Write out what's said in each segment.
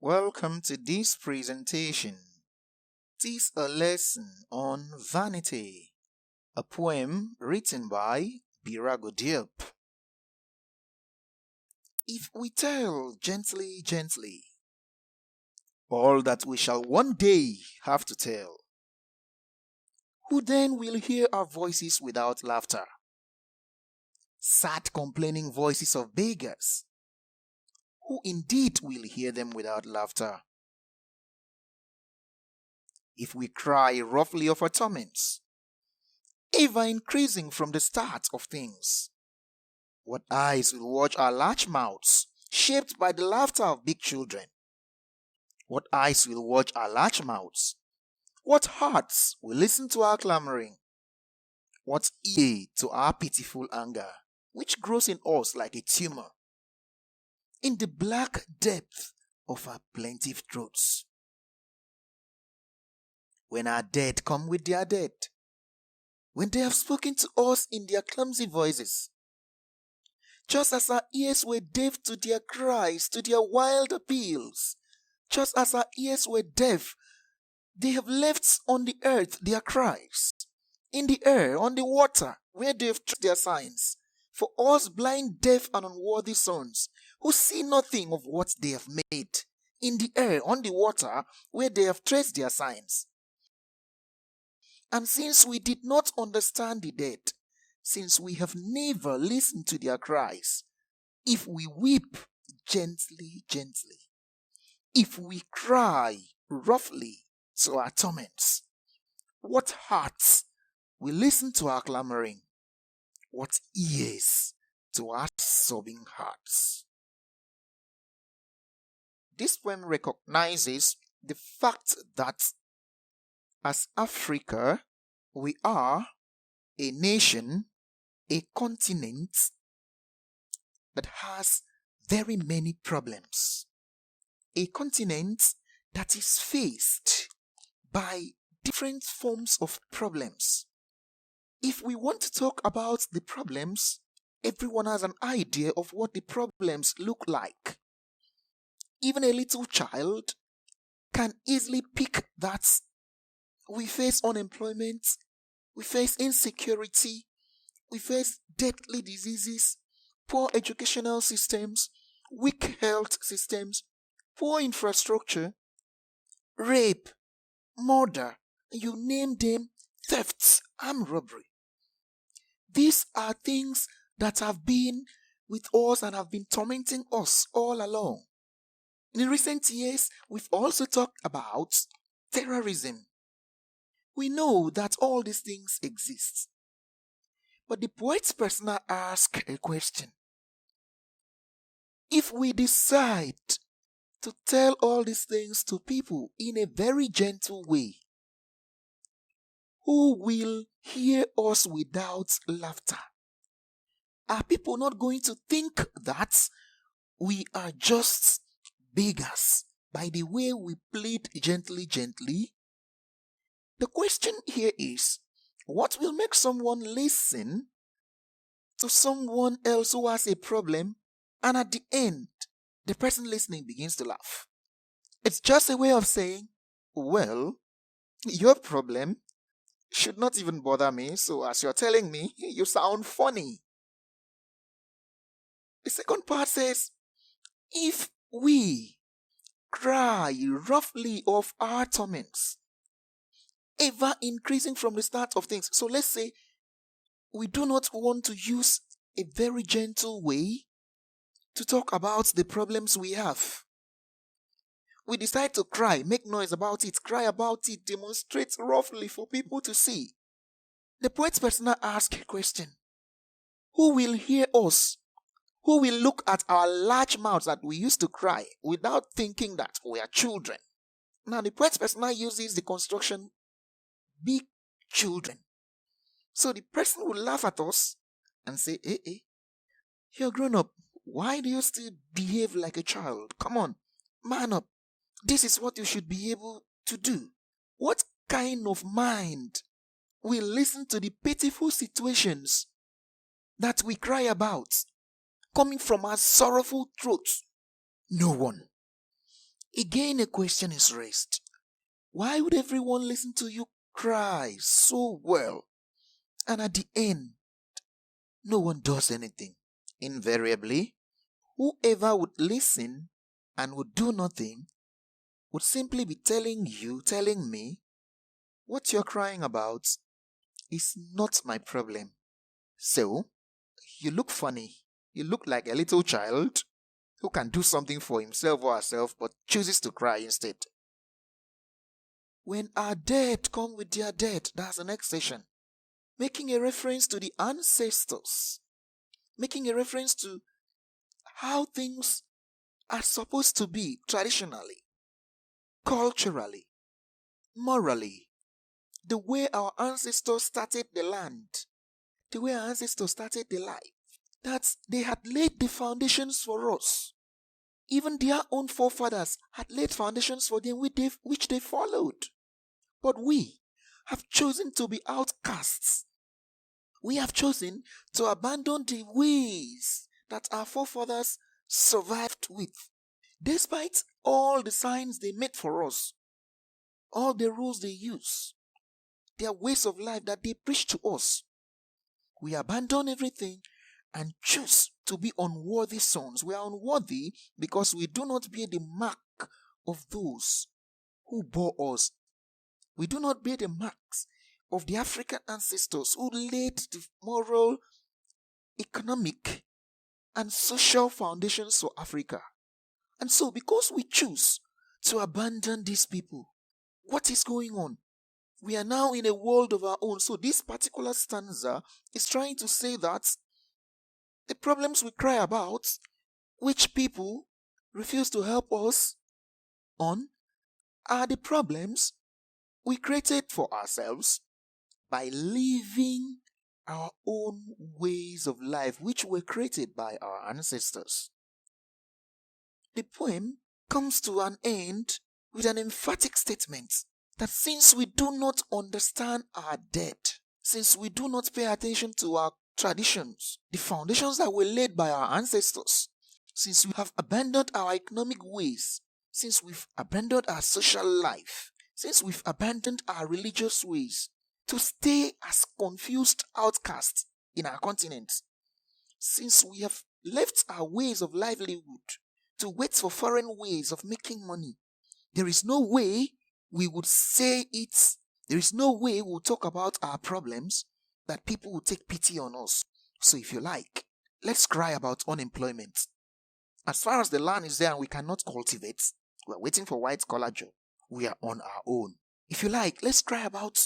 Welcome to this presentation. It is a lesson on Vanity, a poem written by Birago Diop. If we tell gently, gently, all that we shall one day have to tell, who then will hear our voices without laughter? Sad complaining voices of beggars, who indeed will hear them without laughter? If we cry roughly of our torments, ever increasing from the start of things, what eyes will watch our large mouths, shaped by the laughter of big children? What eyes will watch our large mouths? What hearts will listen to our clamoring? What ear to our pitiful anger, which grows in us like a tumor, in the black depth of our plaintive throats? When our dead come with their dead, when they have spoken to us in their clumsy voices, just as our ears were deaf to their cries, to their wild appeals, just as our ears were deaf, they have left on the earth their cries, in the air, on the water, where they have traced their signs, for us blind, deaf, and unworthy sons, who see nothing of what they have made, in the air, on the water, where they have traced their signs. And since we did not understand the dead, since we have never listened to their cries, if we weep gently, gently, if we cry roughly to our torments, what hearts will listen to our clamoring? What ears to our sobbing hearts? This poem recognizes the fact that as Africa, we are a nation, a continent that has very many problems. A continent that is faced by different forms of problems. If we want to talk about the problems, everyone has an idea of what the problems look like. Even a little child can easily pick that we face unemployment, we face insecurity, we face deadly diseases, poor educational systems, weak health systems, poor infrastructure, rape, murder, you name them, thefts, armed robbery. These are things that have been with us and have been tormenting us all along. In recent years, we've also talked about terrorism. We know that all these things exist. But the poet's persona asks a question. If we decide to tell all these things to people in a very gentle way, who will hear us without laughter? Are people not going to think that we are just beggars by the way we plead gently, gently? The question here is, what will make someone listen to someone else who has a problem, and at the end, the person listening begins to laugh? It's just a way of saying, well, your problem should not even bother me, so as you're telling me, you sound funny. The second part says, if we cry roughly of our torments, ever increasing from the start of things. So let's say we do not want to use a very gentle way to talk about the problems we have. We decide to cry, make noise about it, cry about it, demonstrate roughly for people to see. The poet's persona asks a question. Who will hear us? Who will look at our large mouths that we used to cry without thinking that we are children? Now the poet's persona uses the construction big children. So the person will laugh at us and say, hey, you're grown up. Why do you still behave like a child? Come on, man up. This is what you should be able to do. What kind of mind will listen to the pitiful situations that we cry about coming from our sorrowful throats? No one. Again, a question is raised. Why would everyone listen to you cry so well, and at the end, no one does anything? Invariably, whoever would listen and would do nothing would simply be telling me, what you're crying about is not my problem. So, you look funny. You look like a little child who can do something for himself or herself but chooses to cry instead. When our dead come with their dead, that's the next session. Making a reference to the ancestors. Making a reference to how things are supposed to be traditionally, culturally, morally. The way our ancestors started the land. The way our ancestors started the life. That they had laid the foundations for us. Even their own forefathers had laid foundations for them which they followed. But we have chosen to be outcasts. We have chosen to abandon the ways that our forefathers survived with. Despite all the signs they made for us, all the rules they use, their ways of life that they preach to us, we abandon everything and choose to be unworthy sons. We are unworthy because we do not bear the mark of those who bore us. We do not bear the marks of the African ancestors who laid the moral, economic, and social foundations for Africa. And so, because we choose to abandon these people, what is going on? We are now in a world of our own. So, this particular stanza is trying to say that the problems we cry about, which people refuse to help us on, are the problems we created for ourselves by living our own ways of life, which were created by our ancestors. The poem comes to an end with an emphatic statement that since we do not understand our dead, since we do not pay attention to our traditions, the foundations that were laid by our ancestors, since we have abandoned our economic ways, since we've abandoned our social life, since we've abandoned our religious ways, to stay as confused outcasts in our continent, since we have left our ways of livelihood to wait for foreign ways of making money, there is no way we would say it, there is no way we'll talk about our problems that people will take pity on us. So if you like, let's cry about unemployment. As far as the land is there and we cannot cultivate, we're waiting for white collar job. We are on our own. If you like, let's cry about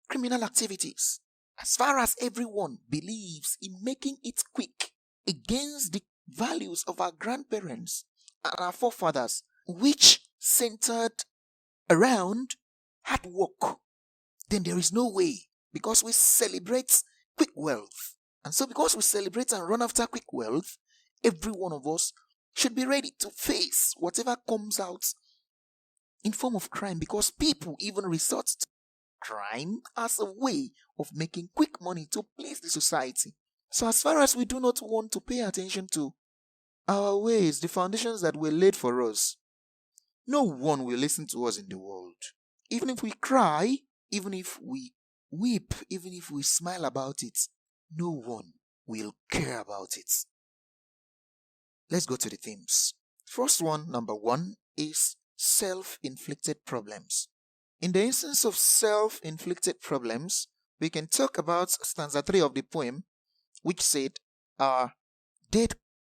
criminal activities. As far as everyone believes in making it quick against the values of our grandparents and our forefathers, which centered around hard work, then there is no way, because we celebrate quick wealth. And so because we celebrate and run after quick wealth, every one of us should be ready to face whatever comes out in form of crime, because people even resort to crime as a way of making quick money to please the society. So as far as we do not want to pay attention to our ways, the foundations that were laid for us, no one will listen to us in the world. Even if we cry, even if we weep, even if we smile about it, no one will care about it. Let's go to the themes. First one, number 1, is self-inflicted problems. In the instance of self-inflicted problems, we can talk about stanza 3 of the poem, which said, our dead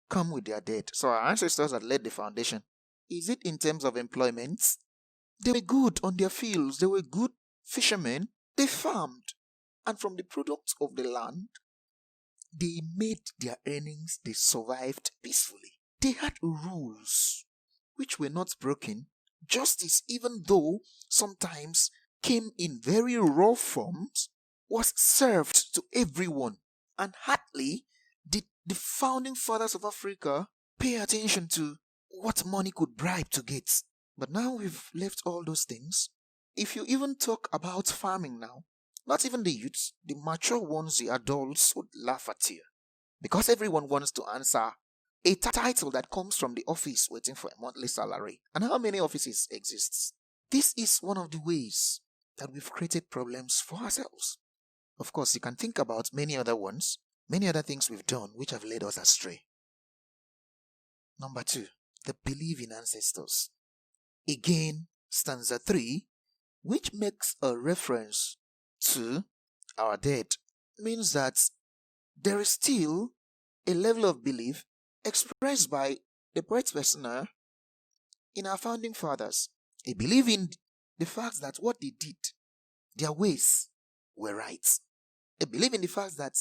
come with their dead. So our ancestors had laid the foundation. Is it in terms of employment? They were good on their fields. They were good fishermen. They farmed. And from the products of the land, they made their earnings. They survived peacefully. They had rules which were not broken. Justice, even though sometimes came in very raw forms, was served to everyone. And hardly did the founding fathers of Africa pay attention to what money could bribe to get. But now we've left all those things. If you even talk about farming now, not even the youths, the mature ones, the adults would laugh at you. Because everyone wants to answer A title that comes from the office waiting for a monthly salary. And how many offices exist? This is one of the ways that we've created problems for ourselves. Of course, you can think about many other ones, many other things we've done which have led us astray. Number 2, the belief in ancestors. Again, stanza 3, which makes a reference to our dead, means that there is still a level of belief expressed by the poet persona in our founding fathers. A belief in the fact that what they did, their ways were right. A belief in the fact that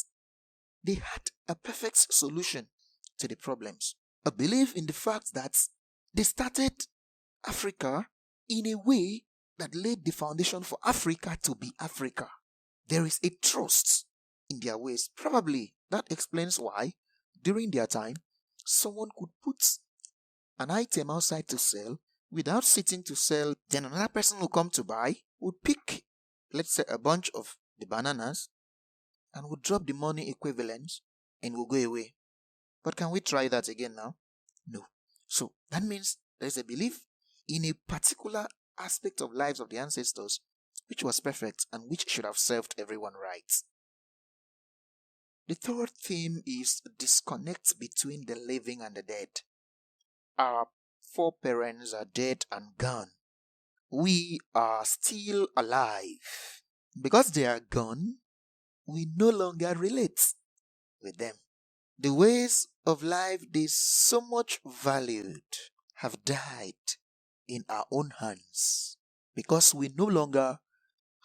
they had a perfect solution to the problems. A belief in the fact that they started Africa in a way that laid the foundation for Africa to be Africa. There is a trust in their ways. Probably that explains why, during their time, someone could put an item outside to sell without sitting to sell. Then another person will come to buy, would pick, let's say, a bunch of the bananas and would drop the money equivalent and will go away. But can we try that again now? No. So that means there's a belief in a particular aspect of lives of the ancestors which was perfect and which should have served everyone right. The third theme is disconnect between the living and the dead. Our foreparents are dead and gone. We are still alive. Because they are gone, we no longer relate with them. The ways of life they so much valued have died in our own hands because we no longer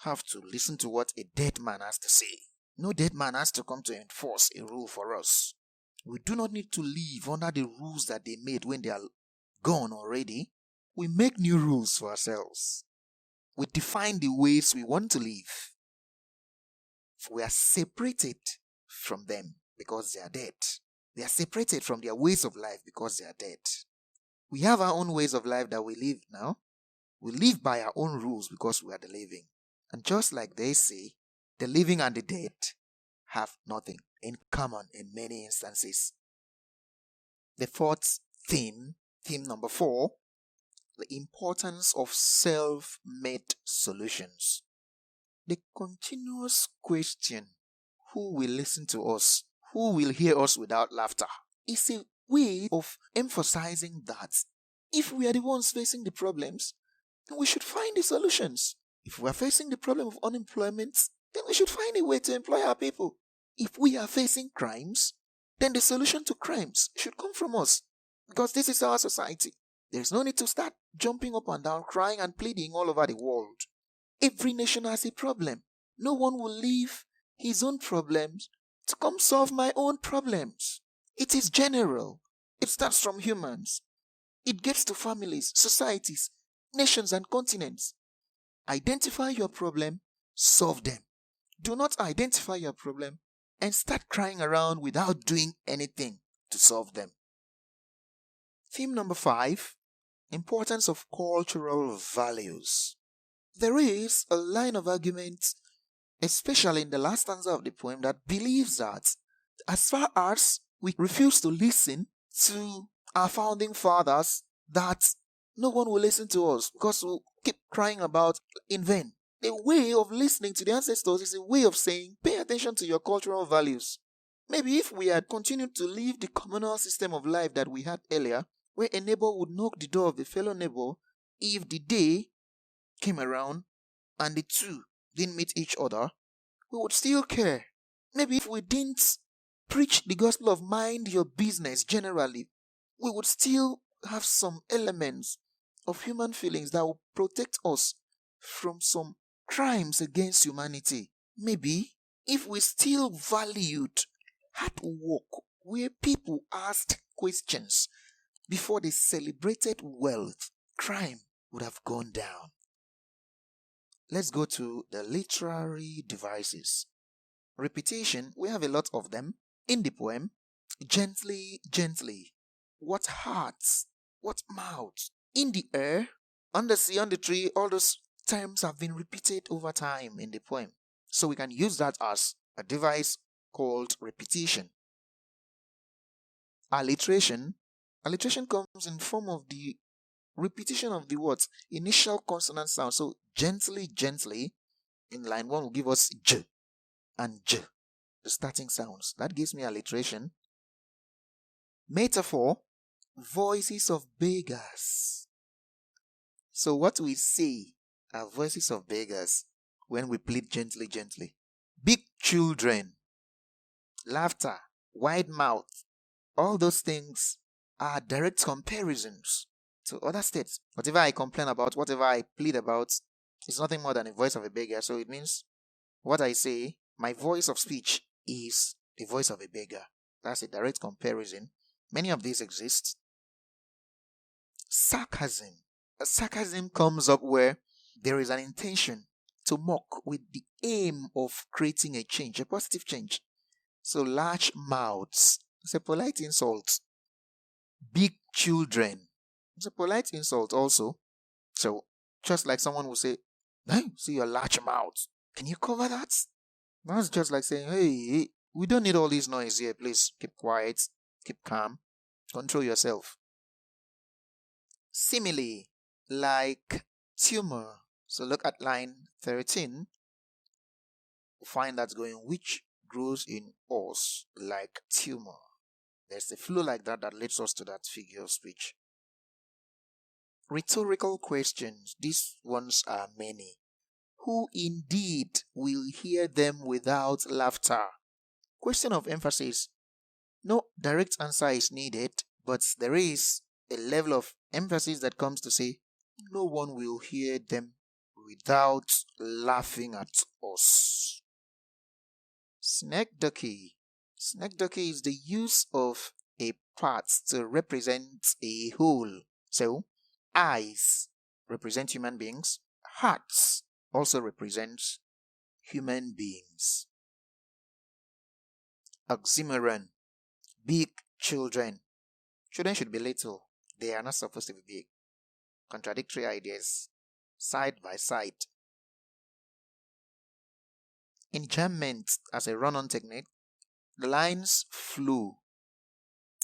have to listen to what a dead man has to say. No dead man has to come to enforce a rule for us. We do not need to live under the rules that they made when they are gone already. We make new rules for ourselves. We define the ways we want to live. We are separated from them because they are dead. We are separated from their ways of life because they are dead. We have our own ways of life that we live now. We live by our own rules because we are the living. And just like they say, the living and the dead have nothing in common in many instances. The fourth theme number 4, the importance of self-made solutions. The continuous question, who will listen to us? Who will hear us without laughter? Is a way of emphasizing that if we are the ones facing the problems, then we should find the solutions. If we are facing the problem of unemployment, then we should find a way to employ our people. If we are facing crimes, then the solution to crimes should come from us. Because this is our society. There is no need to start jumping up and down, crying and pleading all over the world. Every nation has a problem. No one will leave his own problems to come solve my own problems. It is general. It starts from humans. It gets to families, societies, nations and continents. Identify your problem, solve them. Do not identify your problem and start crying around without doing anything to solve them. Theme number 5, importance of cultural values. There is a line of argument, especially in the last stanza of the poem, that believes that as far as we refuse to listen to our founding fathers, that no one will listen to us because we'll keep crying about in vain. A way of listening to the ancestors is a way of saying, pay attention to your cultural values. Maybe if we had continued to live the communal system of life that we had earlier, where a neighbor would knock the door of the fellow neighbor if the day came around and the two didn't meet each other, we would still care. Maybe if we didn't preach the gospel of mind your business generally, we would still have some elements of human feelings that will protect us from some crimes against humanity. Maybe if we still valued hard work, where people asked questions before they celebrated wealth, crime would have gone down. Let's go to the literary devices. Repetition, we have a lot of them in the poem. Gently, gently. What hearts? What mouths? In the air, on the sea, on the tree, all those terms have been repeated over time in the poem. So we can use that as a device called repetition. alliteration. Alliteration comes in form of the repetition of the words, initial consonant sound. So gently, gently, in line 1 will give us J and J, the starting sounds. That gives me alliteration. Metaphor, voices of beggars. So what we say are voices of beggars when we plead gently, gently. Big children, laughter, wide mouth, all those things are direct comparisons to other states. Whatever I complain about, whatever I plead about, is nothing more than a voice of a beggar. So it means what I say, my voice of speech is the voice of a beggar. That's a direct comparison. Many of these exist. Sarcasm. Sarcasm comes up where there is an intention to mock with the aim of creating a change, a positive change. So large mouths, it's a polite insult. Big children, it's a polite insult also. So just like someone will say, hey, see your large mouth, can you cover that? That's just like saying, hey, we don't need all this noise here, please keep quiet, keep calm, control yourself. Simile, like tumor. So look at line 13. Find that going, which grows in us like tumor. There's a flow like that that leads us to that figure of speech. Rhetorical questions. These ones are many. Who indeed will hear them without laughter? Question of emphasis. No direct answer is needed, but there is a level of emphasis that comes to say, no one will hear them without laughing at us. Synecdoche. Synecdoche is the use of a part to represent a whole. So, eyes represent human beings. Hearts also represents human beings. Oxymoron. Big children. Children should be little. They are not supposed to be big. Contradictory ideas. Side by side. Enjambment as a run-on technique. The lines flow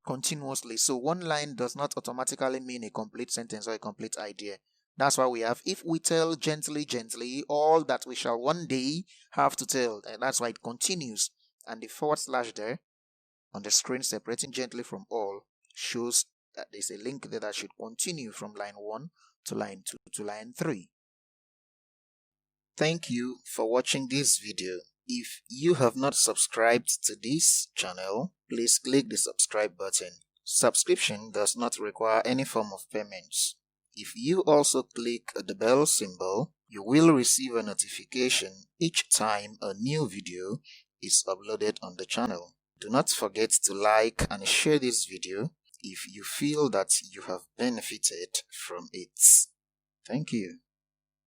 continuously. So one line does not automatically mean a complete sentence or a complete idea. That's why we have, if we tell gently, gently, all that we shall one day have to tell. And that's why it continues. And the / there on the screen separating gently from all shows that there's a link there that should continue from line 1 to line 2 to line 3. Thank you for watching this video. If you have not subscribed to this channel, please click the subscribe button. Subscription does not require any form of payments. If you also click the bell symbol, you will receive a notification each time a new video is uploaded on the channel. Do not forget to like and share this video if you feel that you have benefited from it. Thank you.